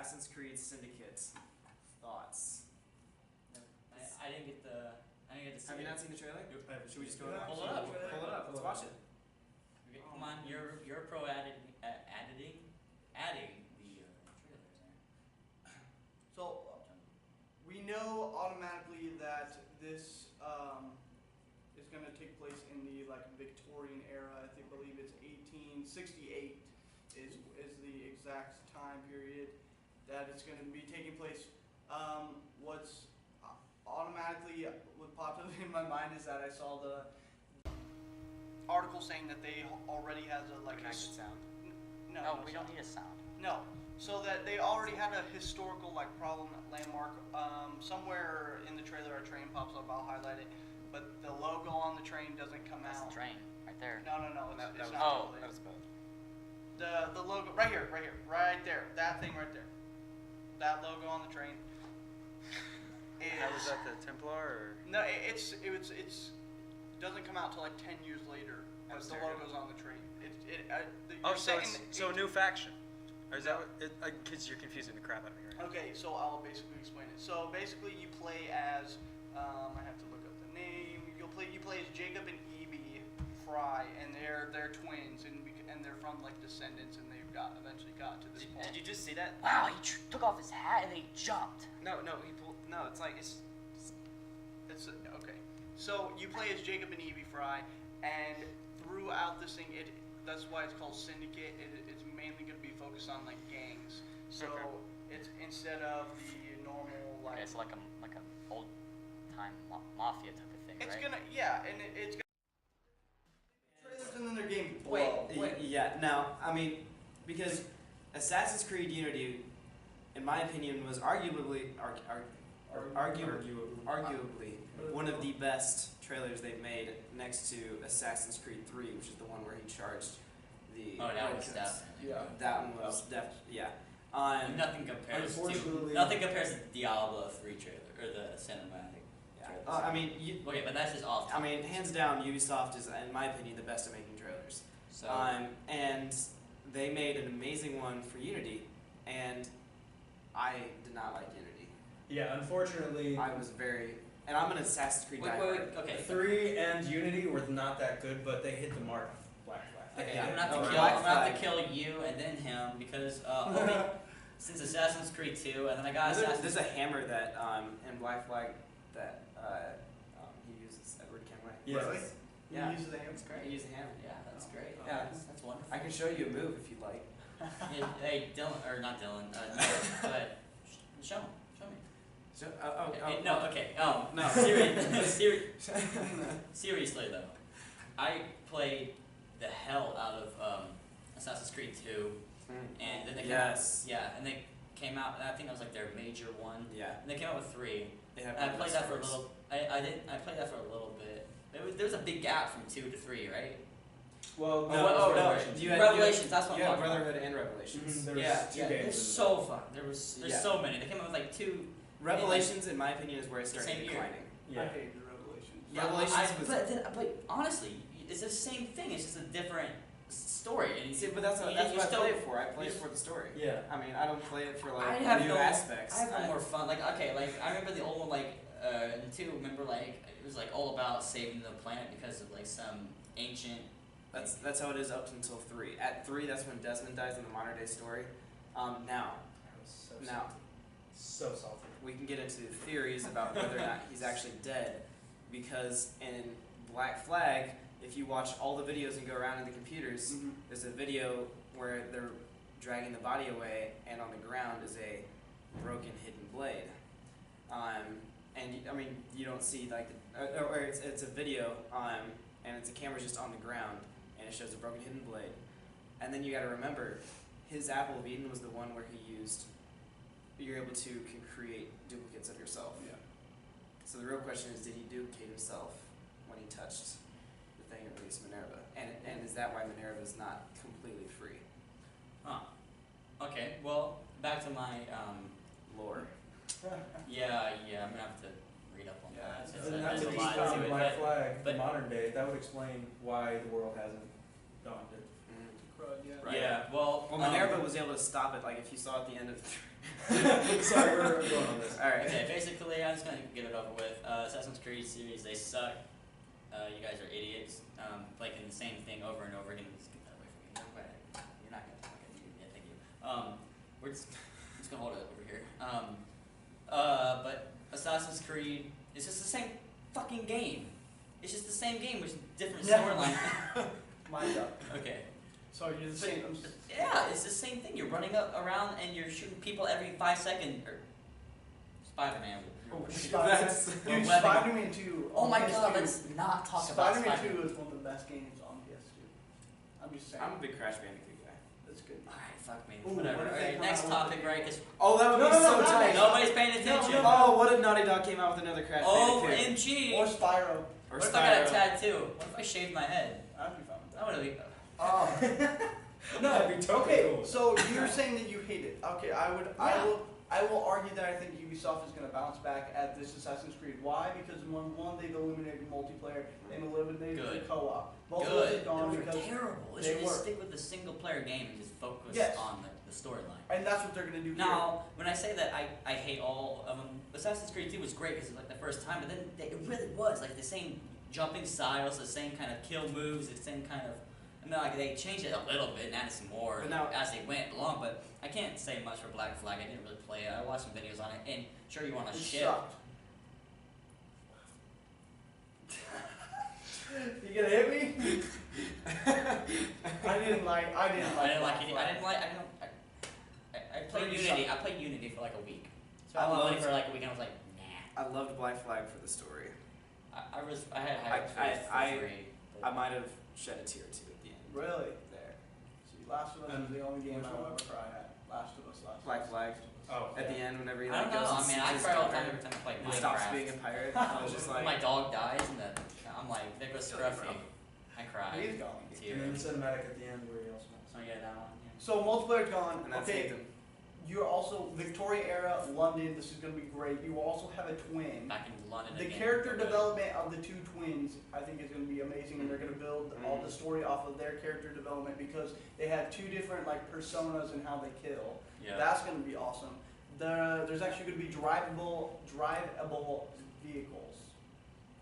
Assassin's Creed Syndicate. Thoughts? I didn't get the. I didn't get to see Have you it. not seen the trailer? Should we just go Pull it up. Pull it up. Let's watch it. Okay, come on, you're a pro at adding the trailers there. So we know automatically that this is going to take place in the Victorian era. I believe it's 1868 is the exact time period that it's going to be taking place. What's automatically what popped up in my mind is that I saw the article saying that they already has a Connected sound. No, we don't need a sound. No. So that they already had a historical problem landmark. Somewhere in the trailer a train pops up, I'll highlight it. But the logo on the train doesn't come That's out. the train, right there. No, it's That not. was both. The logo right here, right there. That thing right there. That logo on the train. How was that the Templar? Or? No, it doesn't come out till 10 years later. But the logo's on the train. So a new faction. Or is that what? Because you're confusing the crap out of me right now. Okay, so I'll basically explain it. So basically, you play as I have to look up the name. You play as Jacob and Evie Fry, and they're twins, and they're from Descendants, and they've eventually got to this point. Did you just see that? Wow, he took off his hat and they jumped. No, he pulled. No, it's Okay. So you play as Jacob and Evie Fry, and throughout this thing, that's why it's called Syndicate. It's mainly going to be focused on gangs. So it's instead of the normal Okay, it's like a old time mafia type of thing, It's right? gonna and it's gonna trailers and then their game. Wait. Yeah. No. I mean, because Assassin's Creed Unity, in my opinion, was arguably one of the best trailers they've made, next to Assassin's Creed 3, which is the one where he charged the. Oh, that was redcoats. definitely. Yeah. That one was definitely yeah. Nothing compares to Diablo 3 trailer or the cinematic. Trailer. I mean, Okay, but that's just off. I mean, hands down, Ubisoft is, in my opinion, the best at making trailers. So. And they made an amazing one for Unity, and I did not like Unity. Yeah, unfortunately, I was and I'm an Assassin's Creed guy. Okay. 3 and Unity were not that good, but they hit the mark. Black Flag. Okay, Yeah. I'm gonna Oh, have to kill you and then him because since Assassin's Creed 2 and then I got There's a hammer that in Black Flag that he uses, Edward Kenway. Yes. Really? Yeah. You use the hammer. That's great. He uses a hammer. Yeah, that's great. Yeah. That's wonderful. I can show you a move if you'd like. Hey, Dylan, or not Dylan, no, but show me. So, Okay. No. Seriously though, I played the hell out of Assassin's Creed 2, and then they came out. Yeah, and they came out. And I think that was their major one. Yeah. And they came out with 3. They have And I played that for a little. I played that for a little bit. There was a big gap from 2 to 3, right? Well, No, Revelations. Revelations. That's what I'm Yeah, talking about. Brotherhood and Revelations. There was Yeah, 2 yeah. games. There's so fun. There's Yeah. so many. They came out with 2. Revelations, in my opinion, is where it started Same year. declining. Yeah. I hated Revelations. Yeah, Revelations was. but honestly, it's the same thing. It's just a different story. And See, but that's what I play it for. I play it for the story. Yeah. I mean, I don't play it for I have new aspects. I have more fun. I remember the old one, in 2. Remember, it was all about saving the planet because of some ancient. That's how it is up until 3. At 3, that's when Desmond dies in the modern day story. Now, That was so salty. we can get into theories about whether or not he's actually dead, because in Black Flag, if you watch all the videos and go around in the computers, there's a video where they're dragging the body away, and on the ground is a broken hidden blade. You don't see or it's a video, and it's a camera just on the ground, and it shows a broken hidden blade. And then you got to remember, his Apple of Eden was the one where you're able to create duplicates of yourself. Yeah. So the real question is, did he duplicate himself when he touched the thing and released Minerva? And is that why Minerva is not completely free? Huh. Okay. Well, back to my Lore. Yeah. I'm gonna have to read up on that. Not There's to a be lot found to in it, Black Flag, but- modern day, that would explain why the world hasn't dawned. Crud, yeah. Right. Yeah. Well, Minerva was able to stop it. Like if you saw at the end of. Sorry, we're going on this. All right. Okay, basically, I'm just gonna get it over with. Assassin's Creed series, they suck. You guys are idiots. Playing the same thing over and over again. Just get that away from me. No way. You're not gonna. Okay, yeah, thank you. We're just gonna hold it over here. But Assassin's Creed is just the same fucking game. It's just the same game with different storyline. Mind up. Okay. So you're the same. Yeah, it's the same thing. You're running around and you're shooting people every 5 seconds. Or Spider-Man. Dude, Webbing. Spider-Man 2. Oh my on god, PS2. let's not talk about Spider-Man Spider-Man. 2 is one of the best games on PS2. I'm just saying. I'm a big Crash Bandicoot guy. That's good. Alright, fuck me. Ooh, Whatever. what if they Alright, come next out with topic, the- right? Because Oh, that would No, be no, so no, not tight. nobody's paying attention. no. Oh, what if Naughty Dog came out with another Crash Bandicoot? OMG! Or Spyro. Or What if I got a Spyro. tattoo? What if I shaved my head? I'd be fine with That that. would be. No, That'd be totally okay, cool. so you're saying that you hate it. Okay, Yeah. I will argue that I think Ubisoft is going to bounce back at this Assassin's Creed. Why? Because one, they've eliminated multiplayer, and eliminated the Good. co-op. Both of Good. those are gone Those are because, terrible. They they should just were. stick with the single player game and just focus Yes. on the storyline. and that's what they're going to do here. Now, when I say that I hate all of them, Assassin's Creed 2 was great because it was like the first time, but then it really was like the same jumping styles, the same kind of kill moves, the same kind of. I mean, like they changed it a little bit and added some more But now- as they went along. But I can't say much for Black Flag. I didn't really play it. I watched some videos on it, and sure you want It to ship. sucked. You gonna hit me? I didn't like. I didn't like it. Black Flag. I played Pretty Unity. sucked. I played Unity for like a week. So I I loved- played for like a week, and I was like, nah. I loved Black Flag for the story. I had high hopes for I- free. I might have shed a tear or two at the end. Really? There. See, Last of Us is the only game Which I will one? ever cry at. Last of Us. Black Flag. Oh, At the end, whenever he I like don't know. goes and I mean, I sees his cry all the daughter time every time I play and stops Minecraft. being a pirate. I was just When like, my dog dies, and I'm like, there goes Kill it, bro. Scruffy. I cry. He's gone. and then Tear. the cinematic at the end where he also. So yeah, that one. Yeah. So multiplayer's gone. and that's Okay, Nathan. you're also Victoria era London. This is gonna be great. You will also have a twin. Back in London The again. character Good. development of the two twins, I think, is going to be amazing, and they're going to build all the story off of their character development because they have two different like personas and how they kill. Yeah. That's going to be awesome. There's actually going to be drivable vehicles,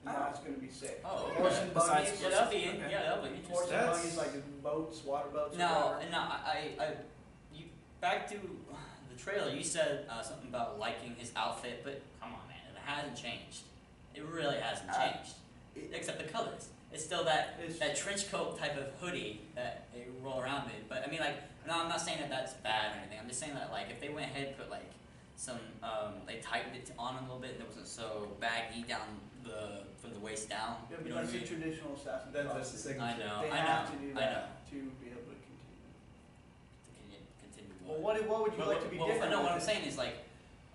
and that's going to be sick. Oh, okay. Horse and Besides buggies, Yeah, that'll be Okay. yeah, that'll be horse interesting. and That's- buggies like boats, water boats. or No, whatever. no, you back to the trailer. You said something about liking his outfit, but come on, man, it hasn't changed. It really hasn't changed, except the colors. It's still that It's- trench coat type of hoodie that they roll around in. But I mean, like, no, I'm not saying that that's bad or anything. I'm just saying that like if they went ahead and put like some, they tightened it on a little bit and it wasn't so baggy down from the waist down. Yeah, You but know what I that's a mean? traditional assassin. That's the costume. signature. I know. They I have know. to do I that know. to be able to continue. Continue. Well, what would you like to be different? No, what I'm with it? saying is like,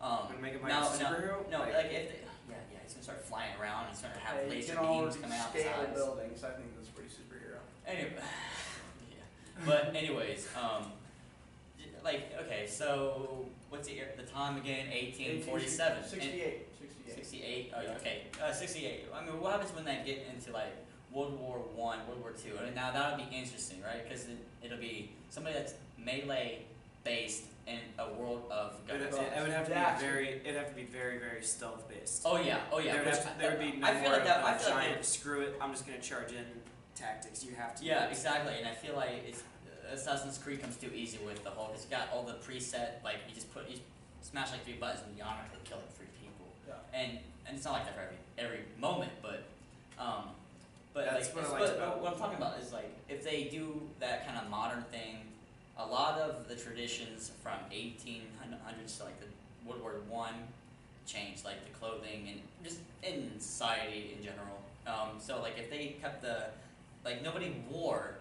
Gonna make him like no, a superhero? no, Like- like if they, yeah, he's gonna start flying around and start to have Hey, you laser can beams already coming out his scale eyes. buildings. I think that's pretty superhero. Anyway, yeah. But anyways, like okay, so what's the year, the time again? 1847. 68. 68. Oh, Yeah. okay. 68. I mean, what happens when they get into like World War I, World War II? I mean, now that would be interesting, right? Because it'll be somebody that's melee based in a world of It guns. would have to That's- be it'd have to be very, very stealth based. Oh yeah. There would be no I feel more like that. of I a feel like giant screw it, I'm just gonna charge in tactics. You have to. yeah, use. exactly. And I feel like it's Assassin's Creed comes too easy with the whole. It's got all the preset. Like you smash like 3 buttons and you automatically kill like 3 people. Yeah. And it's not like that for every moment, but That's like what I it's- liked but about it. what I'm talking about is like if they do that kind of modern thing, a lot of the traditions from 1800s to like the World War I changed, like the clothing and just in society in general. So like if they kept like nobody wore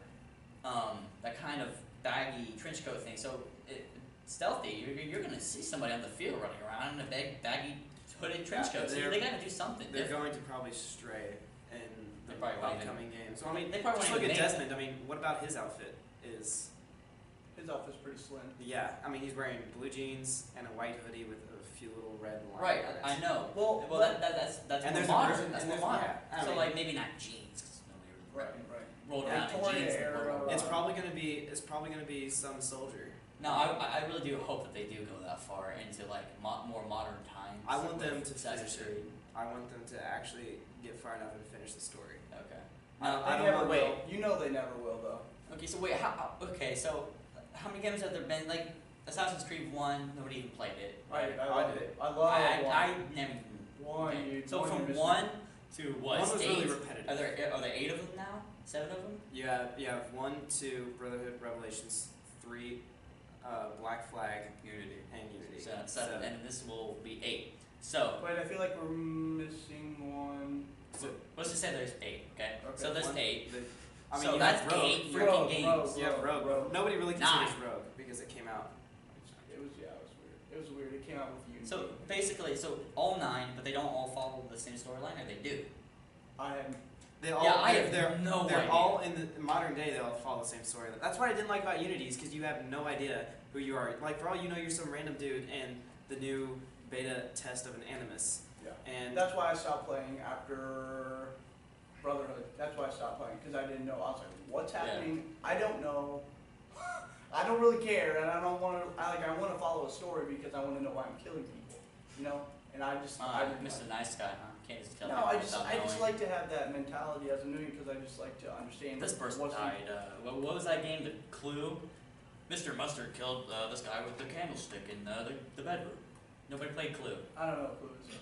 that kind of baggy trench coat thing, so stealthy. You're gonna see somebody on the field running around in a baggy hooded trench coat. So they gotta do something They're different. going to probably stray in They the probably won't even- upcoming games. So I mean, They probably just won't look at even make Desmond. I mean, what about his outfit? Is His outfit's pretty slim. yeah. I mean, he's wearing blue jeans and a white hoodie with a few little red lines. Right, on it. I know. Well, Well, that's And more there's a modern. version- That's and more there's- modern. yeah, I So mean- like maybe not jeans, 'cause nobody would Right. rolled around in Victoria jeans in era, World War I. It's probably gonna be some soldier. No, I really do hope that they do go that far into like more modern times. I want them with to Assassin's finish it. I want them to actually get far enough and finish the story. Okay. No, They I don't never know. will. You know they never will though. Okay, so wait, so how many games have there been? Like Assassin's Creed 1, nobody even played it. I I love did. it. I love I one. never even. One, okay. dude. So One, from you're missing. 1 to what? One was 8? really repetitive. Are there 8 of them now? 7 of them? You have 1, 2, Brotherhood, Revelations, 3, Black Flag, Unity. and Unity. So 7, and this will be 8. So Wait, I feel like we're missing one. let's just say there's 8. Okay. Okay, So there's one. 8. I mean, So you that's have Rogue. 8 You freaking Rogue, games. Rogue. You have Rogue. Rogue. Nobody really 9. considers Rogue because it came out. It was weird. It was weird. It came out with you. So basically, all 9, but they don't all follow the same storyline, or they do. I have They all, Yeah, I have they're, no they're idea. all in the modern day. They all follow the same story. That's what I didn't like about Unities, because you have no idea who you are. Like for all you know, you're some random dude in the new beta test of an Animus. Yeah. And That's why I stopped playing after Brotherhood. That's why I stopped playing because I didn't know. I was like, "What's happening? I don't know. I don't really care, and I don't want to. I want to follow a story because I want to know why I'm killing people, you know. And I just, I didn't Mr. like- Nice Guy, huh? Can't just tell No, people I just without knowing. like to have that mentality as a newbie because I just like to understand. This person what's died. What was that game? The Clue? Mr. Mustard killed this guy with the candlestick in the bedroom. Nobody played Clue. I don't know who it is.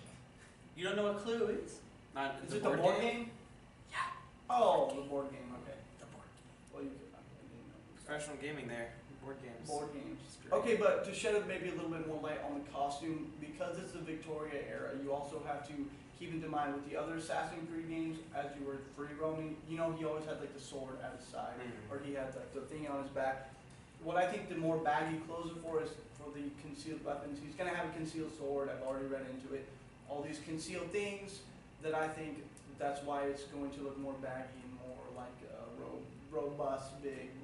You don't know what Clue is? not Is it the board game? Yeah. Oh, the board game. Okay. The board. Well, you could. I didn't know. professional gaming there. Board games. Board games. It's great. Okay, but to shed maybe a little bit more light on the costume, because it's the Victoria era, you also have to keep into mind with the other Assassin's Creed games, as you were free roaming, you know, he always had like the sword at his side, Mhm. or he had like the thing on his back. What I think the more baggy clothes are for is for the concealed weapons. He's gonna have a concealed sword, I've already read into it. All these concealed things that I think that's why it's going to look more baggy and more like robust,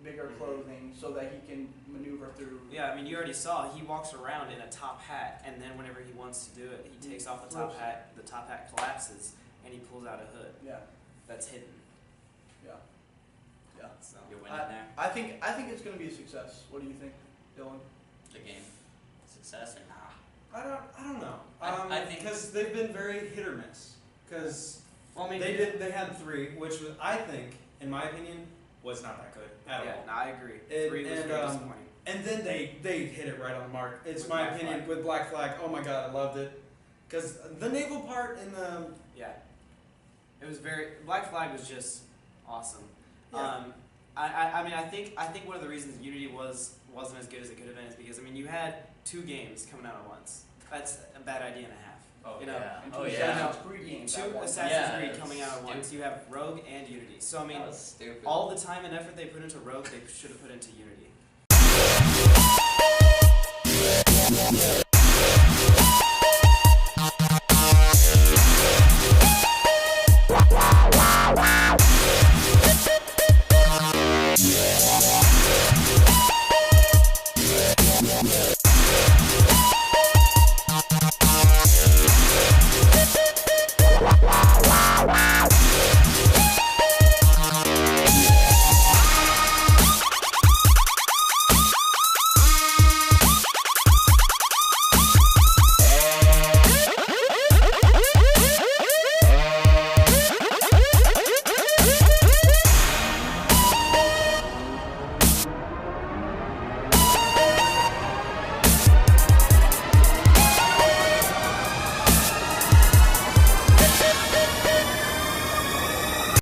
bigger Mhm. clothing, so that he can maneuver through. Yeah, I mean, you already saw he walks around in a top hat, and then whenever he wants to do it, he takes off the top Flips it. hat. The top hat collapses, and he pulls out a hood Yeah, that's hidden. yeah, yeah. So You're winning there. I think it's going to be a success. What do you think, Dylan? The game. Success or nah? I don't know. I think- because they've been very hit or miss. Because well, I mean, they had 3, which was, I think, in my opinion, was not that good at yeah, all. no, I agree. And- 3 was and, very disappointing. And then they hit it right on the mark. It's With my Black opinion Flag. with Black Flag. Oh my god, I loved it. Because the naval part in the Yeah, it was very. Black Flag was just awesome. Yeah. I mean, I think one of the reasons Unity wasn't as good as it could have been is because, I mean, you had 2 games coming out at once. That's a bad idea and a half. Oh You know, yeah. And Oh two yeah. Assassin's Creed games. 2 at once. Assassin's Yeah, Creed it's coming out at once. stupid. You have Rogue and Unity. So I mean, That was stupid. all the time and effort they put into Rogue, they should have put into Unity.